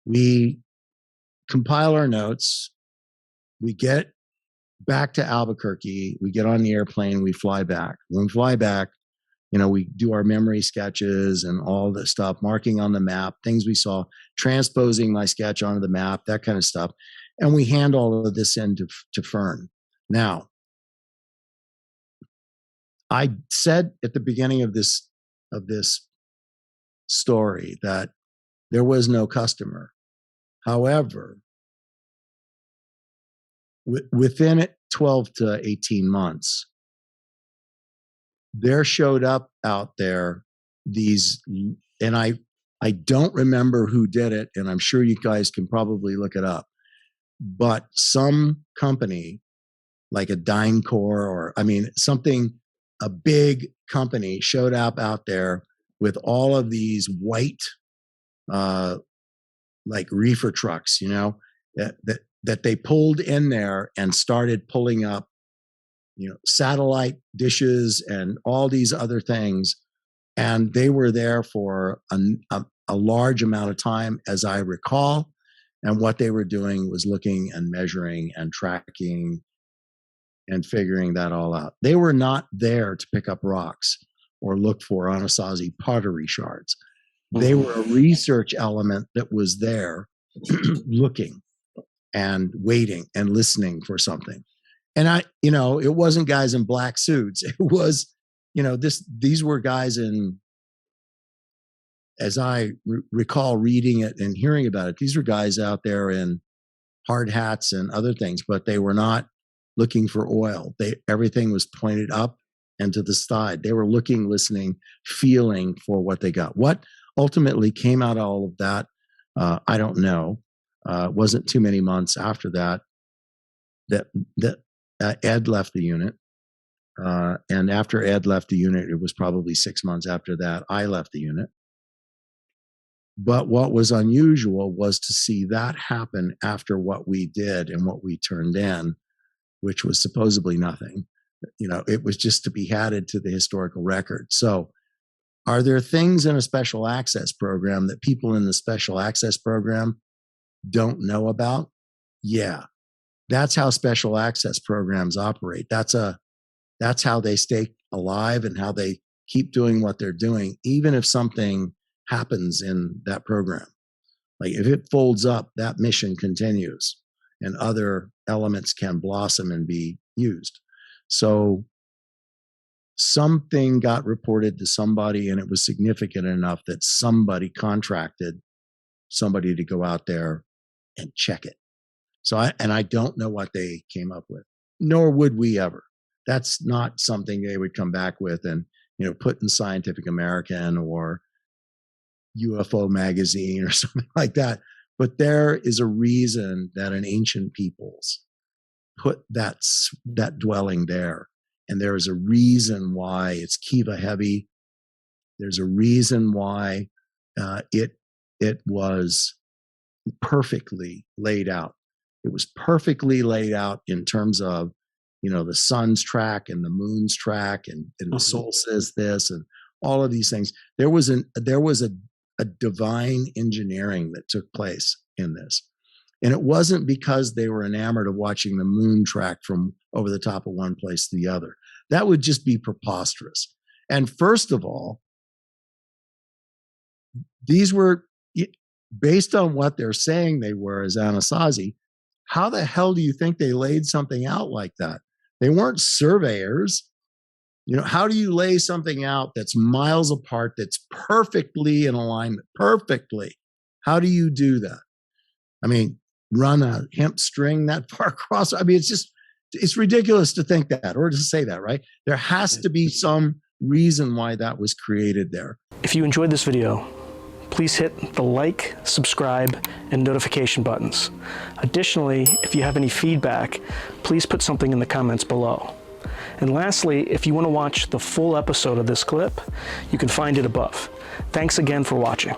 We compile our notes. We get back to Albuquerque. We get on the airplane. We fly back. When we fly back, we do our memory sketches and all the stuff, marking on the map, things we saw, transposing my sketch onto the map, that kind of stuff. And we hand all of this in to Fern. Now, I said at the beginning of this story that there was no customer. However, within 12 to 18 months, there showed up out there these, and I don't remember who did it, and I'm sure you guys can probably look it up, but some company like a DynCorp or a big company showed up out there with all of these white like reefer trucks, that they pulled in there and started pulling up satellite dishes and all these other things. And they were there for a large amount of time, as I recall. And what they were doing was looking and measuring and tracking and figuring that all out. They were not there to pick up rocks or look for Anasazi pottery shards. They were a research element that was there looking and waiting and listening for something. And it wasn't guys in black suits. It was, these were guys in, as I recall reading it and hearing about it, these were guys out there in hard hats and other things, but they were not looking for oil. Everything was pointed up and to the side. They were looking, listening, feeling for what they got. What ultimately came out of all of that, I don't know. It wasn't too many months after that Ed left the unit. And after Ed left the unit, it was probably 6 months after that, I left the unit. But what was unusual was to see that happen after what we did and what we turned in, which was supposedly nothing. It was just to be added to the historical record. So are there things in a special access program that people in the special access program don't know about? Yeah. That's how special access programs operate. That's how they stay alive and how they keep doing what they're doing, even if something happens in that program. Like if it folds up, that mission continues and other elements can blossom and be used. So something got reported to somebody and it was significant enough that somebody contracted somebody to go out there and check it. So I don't know what they came up with, nor would we ever. That's not something they would come back with and, put in Scientific American or UFO magazine or something like that. But there is a reason that an ancient peoples put that dwelling there. And there is a reason why it's kiva heavy. There's a reason why it was perfectly laid out. It was perfectly laid out in terms of, the sun's track and the moon's track and the soul says this and all of these things. There was a divine engineering that took place in this. And it wasn't because they were enamored of watching the moon track from over the top of one place to the other. That would just be preposterous. And first of all, these were, based on what they're saying they were as Anasazi, how the hell do you think they laid something out like that? They weren't surveyors. How do you lay something out that's miles apart, that's perfectly in alignment, perfectly? How do you do that? Run a hemp string that far across. It's ridiculous to think that or to say that, right? There has to be some reason why that was created there. If you enjoyed this video, please hit the like, subscribe, and notification buttons. Additionally, if you have any feedback, please put something in the comments below. And lastly, if you want to watch the full episode of this clip, you can find it above. Thanks again for watching.